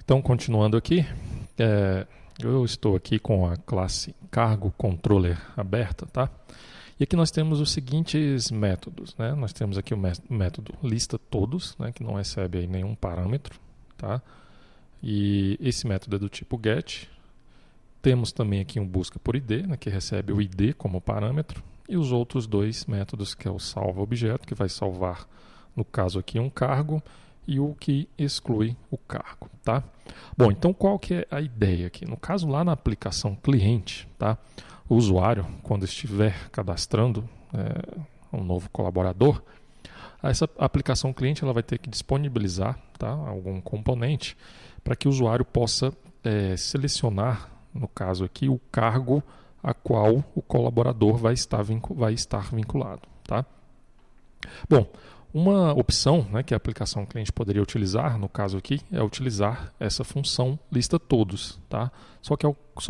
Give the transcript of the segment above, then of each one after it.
Então, continuando aqui, eu estou aqui com a classe Cargo Controller aberta, tá? E aqui nós temos os seguintes métodos, né? Nós temos aqui o método lista todos, né? Que não recebe aí nenhum parâmetro, tá? E esse método é do tipo get. Temos também aqui um busca por ID, né? Que recebe o ID como parâmetro. E os outros dois métodos, que é o salva objeto, que vai salvar, no caso aqui, um cargo, e o que exclui o cargo, tá? Bom, então qual que é a ideia aqui? No caso lá na aplicação cliente, tá? O usuário, quando estiver cadastrando um novo colaborador, essa aplicação cliente ela vai ter que disponibilizar, tá, algum componente para que o usuário possa selecionar, no caso aqui, o cargo a qual o colaborador vai estar vinculado, tá? Bom, uma opção, né, que a aplicação cliente poderia utilizar, no caso aqui, é utilizar essa função lista todos, tá? Só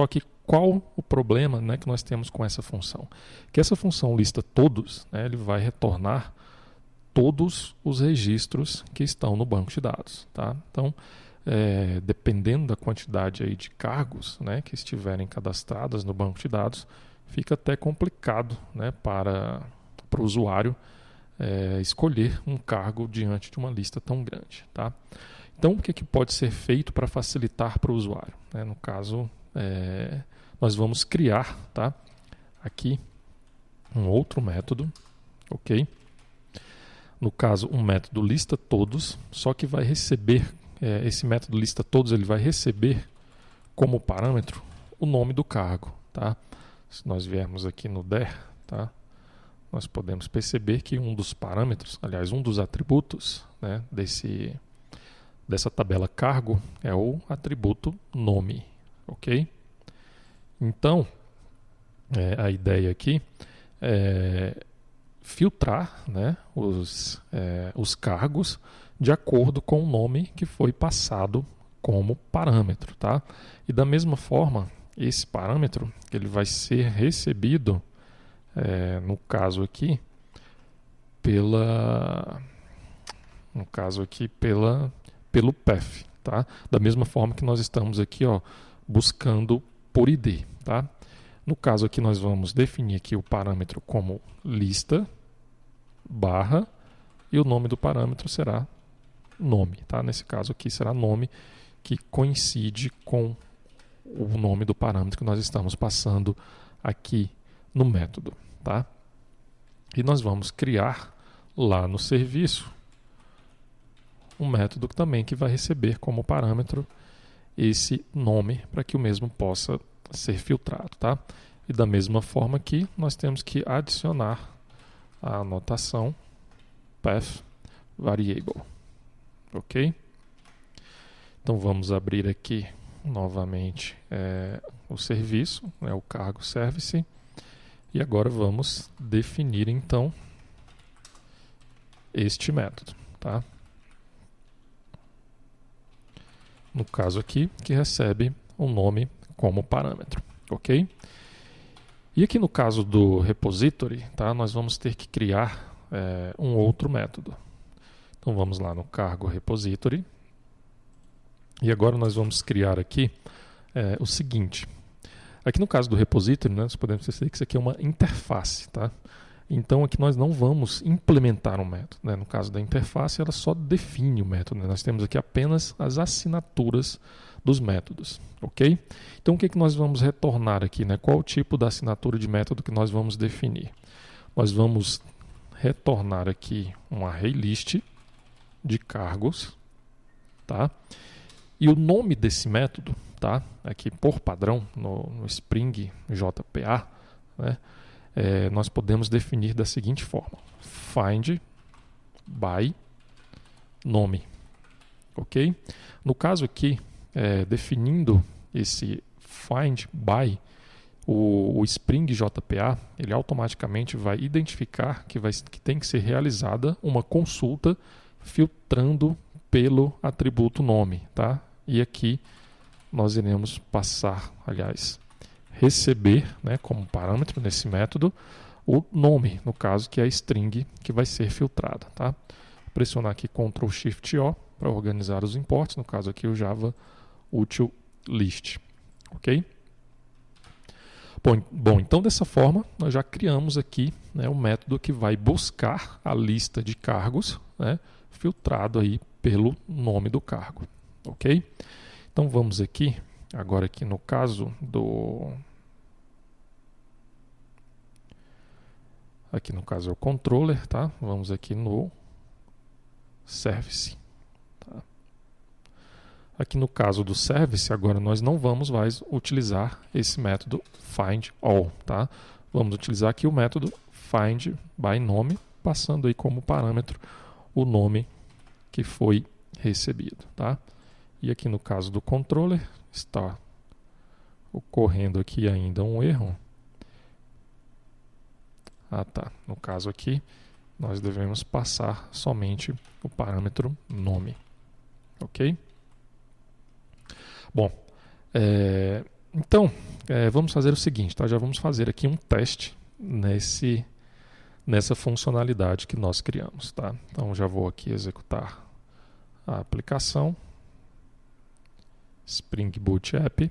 que qual o problema, né, que nós temos com essa função? Que essa função lista todos, né, ele vai retornar todos os registros que estão no banco de dados, tá? Então, dependendo da quantidade aí de cargos, né, que estiverem cadastradas no banco de dados, fica até complicado, né, para o usuário escolher um cargo diante de uma lista tão grande, tá? Então, o que pode ser feito para facilitar para o usuário, né? No caso, nós vamos criar, tá, aqui um outro método, ok? No caso, um método lista todos, só que vai receber, esse método lista todos, ele vai receber como parâmetro o nome do cargo, tá? Se nós viermos aqui no der, tá, nós podemos perceber que um dos parâmetros, aliás, um dos atributos, né, dessa tabela cargo é o atributo nome, ok? Então, a ideia aqui é filtrar, né, os cargos de acordo com o nome que foi passado como parâmetro, tá? E da mesma forma, esse parâmetro ele vai ser recebido, no caso aqui, pelo path, tá? Da mesma forma que nós estamos aqui, ó, buscando por ID, tá? No caso aqui nós vamos definir aqui o parâmetro como lista barra e o nome do parâmetro será nome, tá? Nesse caso aqui será nome que coincide com o nome do parâmetro que nós estamos passando aqui no método, tá? E nós vamos criar lá no serviço um método também que vai receber como parâmetro esse nome para que o mesmo possa ser filtrado, tá? E da mesma forma aqui, nós temos que adicionar a anotação path variable, ok? Então vamos abrir aqui novamente o serviço, o cargo service, e agora vamos definir então este método, tá? No caso aqui, que recebe um nome como parâmetro, ok? E aqui no caso do repository, tá, nós vamos ter que criar um outro método. Então vamos lá no cargo repository. E agora nós vamos criar aqui o seguinte. Aqui no caso do repository, né, nós podemos perceber que isso aqui é uma interface, tá? Então aqui nós não vamos implementar um método, né? No caso da interface, ela só define o método, né? Nós temos aqui apenas as assinaturas dos métodos, ok? Então o que nós vamos retornar aqui, né? Qual o tipo da assinatura de método que nós vamos definir? Nós vamos retornar aqui um array list de cargos, tá? E o nome desse método, tá? Aqui por padrão no Spring JPA, né? Nós podemos definir da seguinte forma: find by nome, ok? No caso aqui, definindo esse find by, o Spring JPA, ele automaticamente vai identificar que tem que ser realizada uma consulta filtrando pelo atributo nome, tá? E aqui nós iremos passar, aliás, receber, né, como parâmetro nesse método o nome, no caso que é a string que vai ser filtrada, tá? Pressionar aqui Ctrl Shift O para organizar os imports, no caso aqui o Java útil list, ok? Bom, então dessa forma nós já criamos aqui, né, um método que vai buscar a lista de cargos, né, filtrado aí pelo nome do cargo, ok? Então vamos aqui, agora aqui no caso do... Aqui no caso é o controller, tá? Vamos aqui no service. Tá? Aqui no caso do service, agora nós não vamos mais utilizar esse método findAll, tá? Vamos utilizar aqui o método findByNome, passando aí como parâmetro o nome que foi recebido, tá? E aqui no caso do controller, está ocorrendo aqui ainda um erro. Ah, tá. No caso aqui, nós devemos passar somente o parâmetro nome, ok? Bom, então, vamos fazer o seguinte, tá? Já vamos fazer aqui um teste nessa funcionalidade que nós criamos, tá? Então, já vou aqui executar a aplicação Spring Boot App.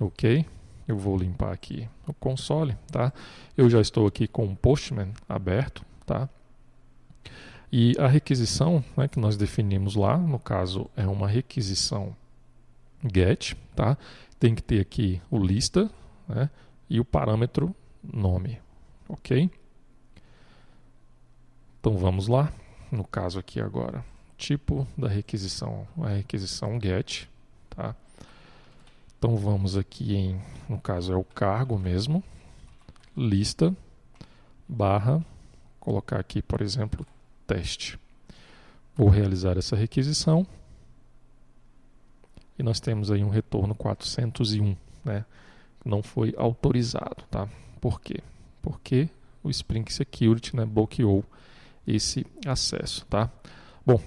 Ok, eu vou limpar aqui o console, tá? Eu já estou aqui com o Postman aberto, tá? E a requisição, né, que nós definimos lá, no caso é uma requisição get, tá? Tem que ter aqui o lista, né, e o parâmetro nome, ok? Então vamos lá, no caso aqui agora, tipo da requisição, a requisição get, tá? Então vamos aqui no caso é o cargo mesmo, lista, barra, colocar aqui, por exemplo, teste. Vou realizar essa requisição e nós temos aí um retorno 401, né? Não foi autorizado, tá? Por quê? Porque o Spring Security, né, bloqueou esse acesso, tá? Bom,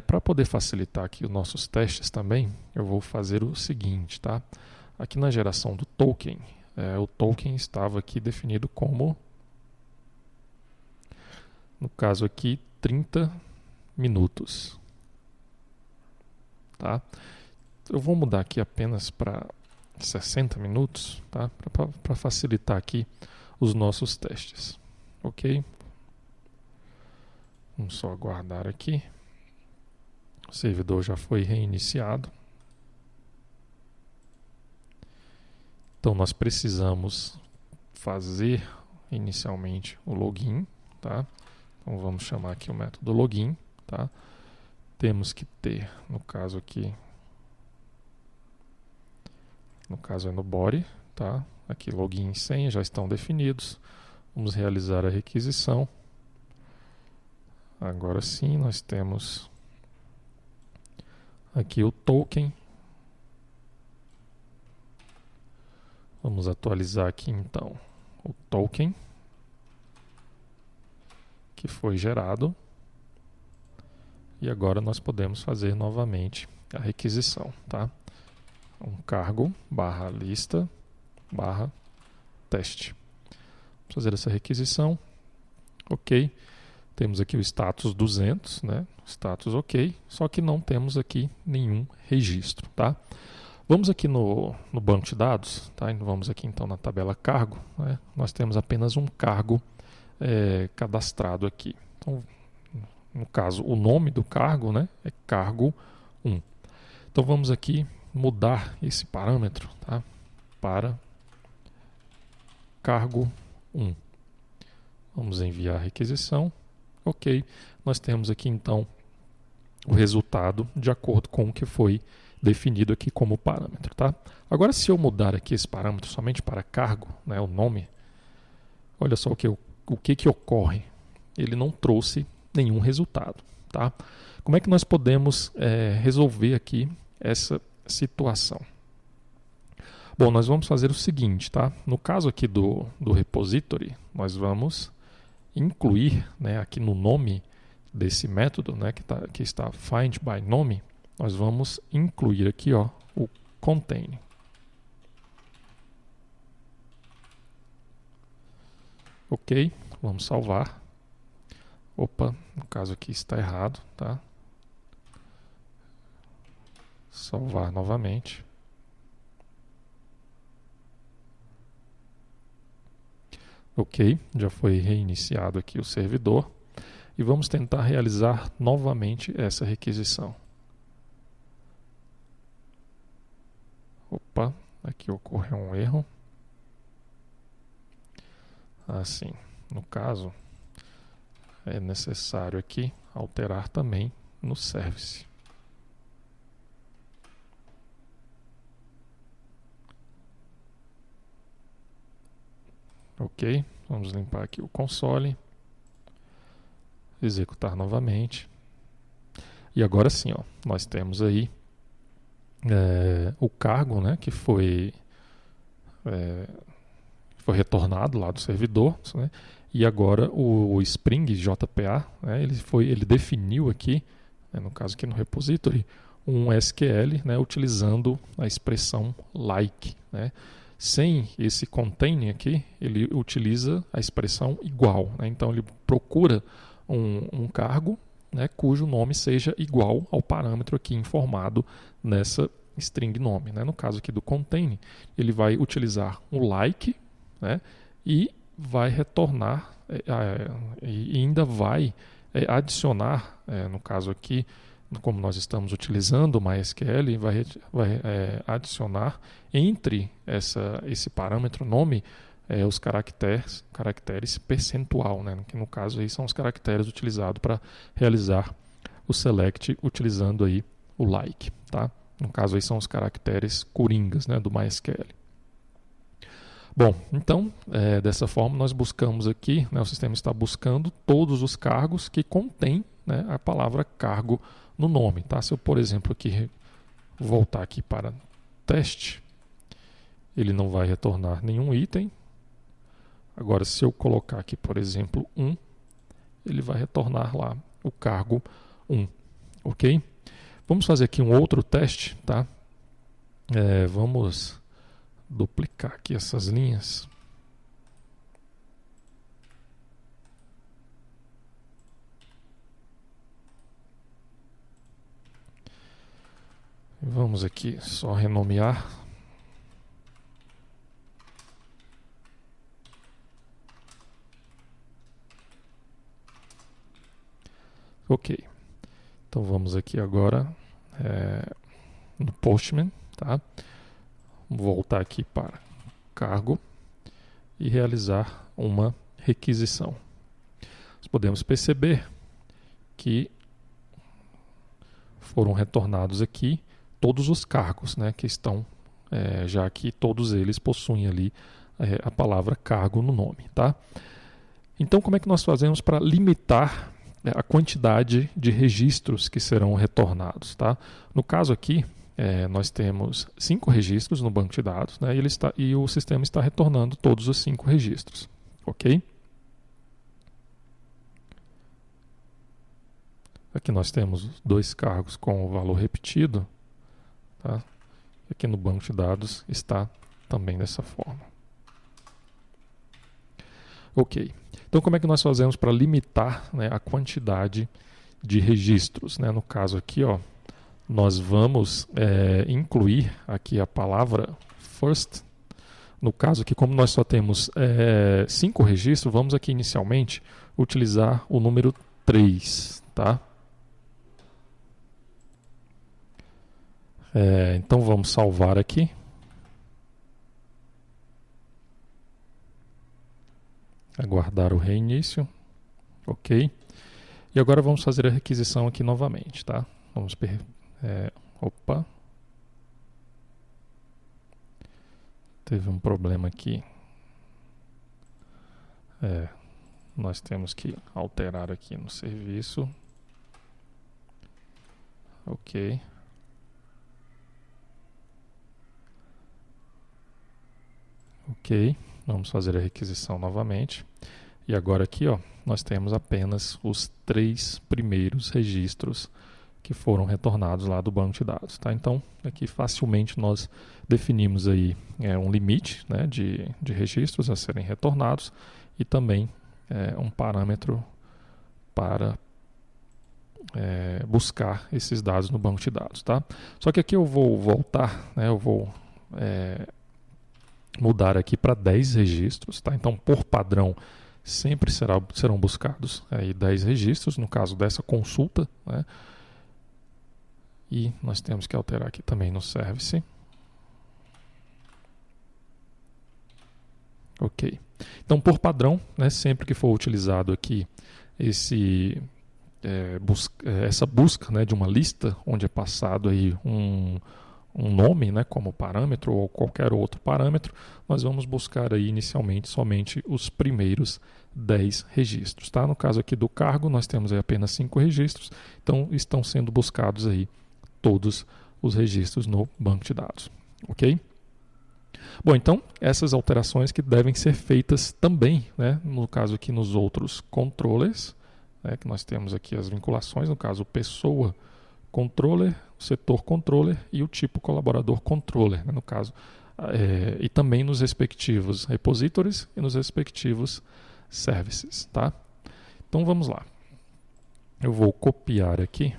para poder facilitar aqui os nossos testes também, eu vou fazer o seguinte, tá? Aqui na geração do token, o token estava aqui definido como, no caso aqui, 30 minutos, tá? Eu vou mudar aqui apenas para 60 minutos, tá? Para facilitar aqui os nossos testes, ok? Vamos só aguardar aqui. O servidor já foi reiniciado. Então nós precisamos fazer inicialmente o login, tá? Então vamos chamar aqui o método login, tá? Temos que ter, no caso aqui, no caso é no body, tá? Aqui login e senha já estão definidos. Vamos realizar a requisição. Agora sim, nós temos aqui o token. Vamos atualizar aqui então o token que foi gerado. E agora nós podemos fazer novamente a requisição, tá? Um cargo barra lista barra teste. Vamos fazer essa requisição. Ok. Temos aqui o status 200, né? Status ok, só que não temos aqui nenhum registro, tá? Vamos aqui no banco de dados, tá? Vamos aqui então na tabela cargo, né? Nós temos apenas um cargo cadastrado aqui. Então, no caso, o nome do cargo, né, é cargo 1. Então vamos aqui mudar esse parâmetro, tá? Para cargo 1. Vamos enviar a requisição. Ok, nós temos aqui então o resultado de acordo com o que foi definido aqui como parâmetro, tá? Agora, se eu mudar aqui esse parâmetro somente para cargo, né, o nome, olha só o que ocorre. Ele não trouxe nenhum resultado, tá? Como é que nós podemos resolver aqui essa situação? Bom, nós vamos fazer o seguinte, tá? No caso aqui do repository, nós vamos incluir, né, aqui no nome desse método, né, que está findByNome, nós vamos incluir aqui, ó, o contain. Ok, vamos salvar. Opa, no caso aqui está errado, tá? Salvar novamente. Ok, já foi reiniciado aqui o servidor. E vamos tentar realizar novamente essa requisição. Opa, aqui ocorreu um erro. Assim, no caso, é necessário aqui alterar também no service. Ok, vamos limpar aqui o console, executar novamente. E agora sim, ó, nós temos aí o cargo, né, que foi retornado lá do servidor, né, e agora o Spring JPA, né, ele definiu aqui, né, no caso aqui no repository, um SQL, né, utilizando a expressão like, né. Sem esse contain aqui, ele utiliza a expressão igual, né, então ele procura um cargo, né, cujo nome seja igual ao parâmetro aqui informado nessa string nome, né. No caso aqui do contain, ele vai utilizar o like, né, e vai retornar e ainda vai adicionar, no caso aqui, como nós estamos utilizando o MySQL, vai adicionar entre esse parâmetro nome os caracteres percentual, né, que no caso aí são os caracteres utilizados para realizar o select utilizando aí o like, tá? No caso aí são os caracteres coringas, né, do MySQL. Bom, então, dessa forma nós buscamos aqui, né, o sistema está buscando todos os cargos que contêm, né, a palavra cargo no nome, tá? Se eu, por exemplo, aqui voltar aqui para teste, ele não vai retornar nenhum item. Agora, se eu colocar aqui, por exemplo, 1, ele vai retornar lá o cargo 1, ok? Vamos fazer aqui um outro teste, tá? Vamos duplicar aqui essas linhas. Vamos aqui só renomear. Ok. Então vamos aqui agora no Postman, tá? Vamos voltar aqui para cargo e realizar uma requisição. Nós podemos perceber que foram retornados aqui todos os cargos, né, que estão, já que todos eles possuem ali a palavra cargo no nome, tá? Então, como é que nós fazemos para limitar a quantidade de registros que serão retornados, tá? No caso aqui, nós temos 5 registros no banco de dados, né, e o sistema está retornando todos os 5 registros, ok? Aqui nós temos 2 cargos com o valor repetido, tá? Aqui no banco de dados está também dessa forma. Ok. Então, como é que nós fazemos para limitar, né, a quantidade de registros, né? No caso aqui, ó, nós vamos incluir aqui a palavra first. No caso aqui, como nós só temos 5 registros, vamos aqui inicialmente utilizar o número 3, tá? Então vamos salvar aqui. Aguardar o reinício. Ok. E agora vamos fazer a requisição aqui novamente, tá? Vamos opa. Teve um problema aqui. Nós temos que alterar aqui no serviço. Ok. Ok, vamos fazer a requisição novamente. E agora aqui, ó, nós temos apenas os 3 primeiros registros que foram retornados lá do banco de dados. Tá? Então, aqui facilmente nós definimos aí um limite, né, de registros a serem retornados e também um parâmetro para buscar esses dados no banco de dados. Tá? Só que aqui eu vou voltar, né, eu vou mudar aqui para 10 registros. Tá? Então, por padrão, sempre serão buscados aí 10 registros, no caso dessa consulta, né? E nós temos que alterar aqui também no service. Ok. Então, por padrão, né, sempre que for utilizado aqui essa busca, né, de uma lista onde é passado aí um nome, né, como parâmetro ou qualquer outro parâmetro, nós vamos buscar aí inicialmente somente os primeiros 10 registros. Tá? No caso aqui do cargo, nós temos aí apenas 5 registros, então estão sendo buscados aí todos os registros no banco de dados. Ok? Bom, então, essas alterações que devem ser feitas também, né, no caso aqui nos outros controllers, né, que nós temos aqui as vinculações, no caso pessoa controller, o setor controller e o tipo colaborador controller, né, no caso, e também nos respectivos repositories e nos respectivos services. Tá? Então vamos lá. Eu vou copiar aqui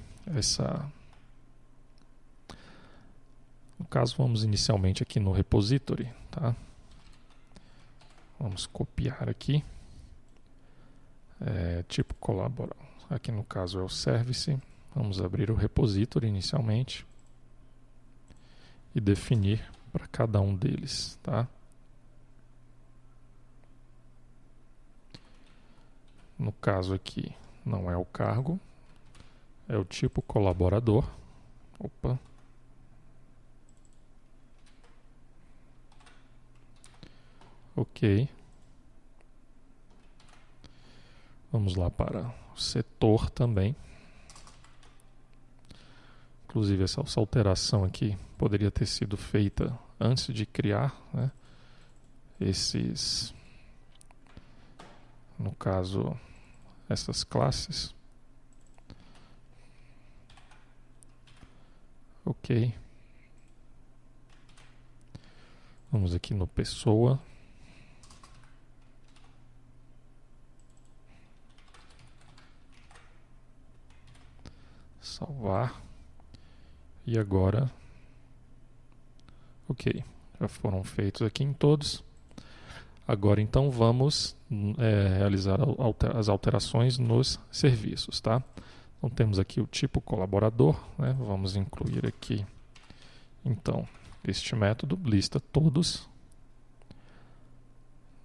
no caso, vamos inicialmente aqui no repository, tá? Vamos copiar aqui, tipo colaborar. Aqui no caso é o service. Vamos abrir o repository inicialmente e definir para cada um deles, tá? No caso aqui não é o cargo, é o tipo colaborador. Opa. Ok. Vamos lá para o setor também. Inclusive essa alteração aqui poderia ter sido feita antes de criar, né, no caso, essas classes. Ok. Vamos aqui no pessoa. Salvar. E agora, ok, já foram feitos aqui em todos. Agora então vamos realizar as alterações nos serviços, tá? Então temos aqui o tipo colaborador, né? Vamos incluir aqui então este método, lista todos.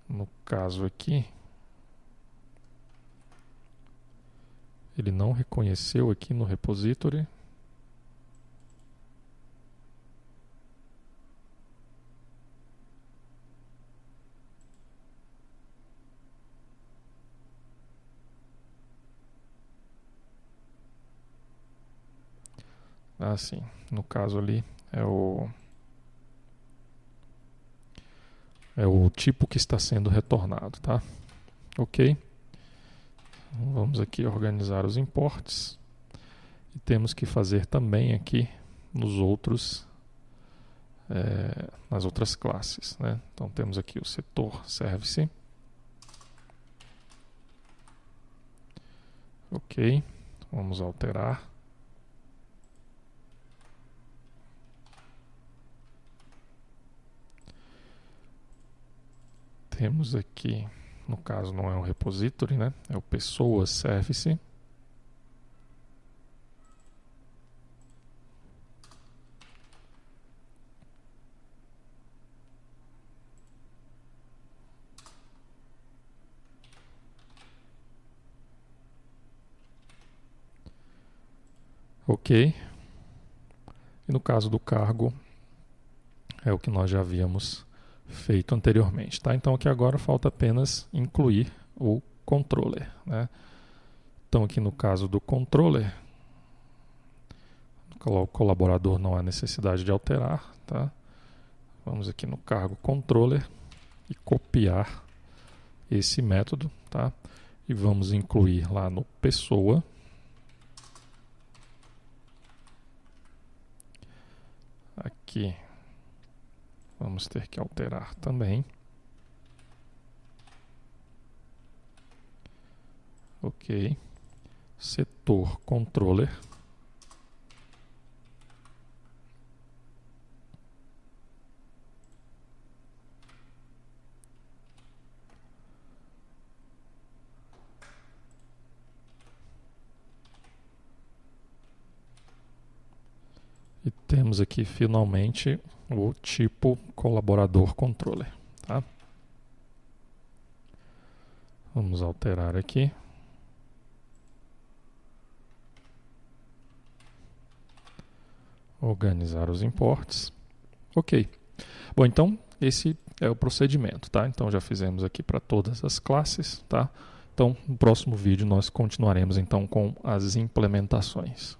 No caso aqui, ele não reconheceu aqui no repository. Ah, sim. No caso ali é o tipo que está sendo retornado, tá? Ok. Vamos aqui organizar os imports e temos que fazer também aqui nas outras classes, né? Então temos aqui o setor service. Ok, vamos alterar. Temos aqui, no caso não é um repository, né? É o pessoa service. Ok. E no caso do cargo, é o que nós já havíamos feito anteriormente, tá? Então aqui agora falta apenas incluir o controller, né? Então aqui no caso do controller, o colaborador não há necessidade de alterar, tá? Vamos aqui no cargo controller e copiar esse método, tá? E vamos incluir lá no pessoa. aqui vamos ter que alterar também. Ok. Setor controller. E temos aqui finalmente o tipo colaborador controller, tá? Vamos alterar aqui. Organizar os imports. Ok. Bom, então esse é o procedimento, tá? Então já fizemos aqui para todas as classes, tá? Então no próximo vídeo nós continuaremos então com as implementações.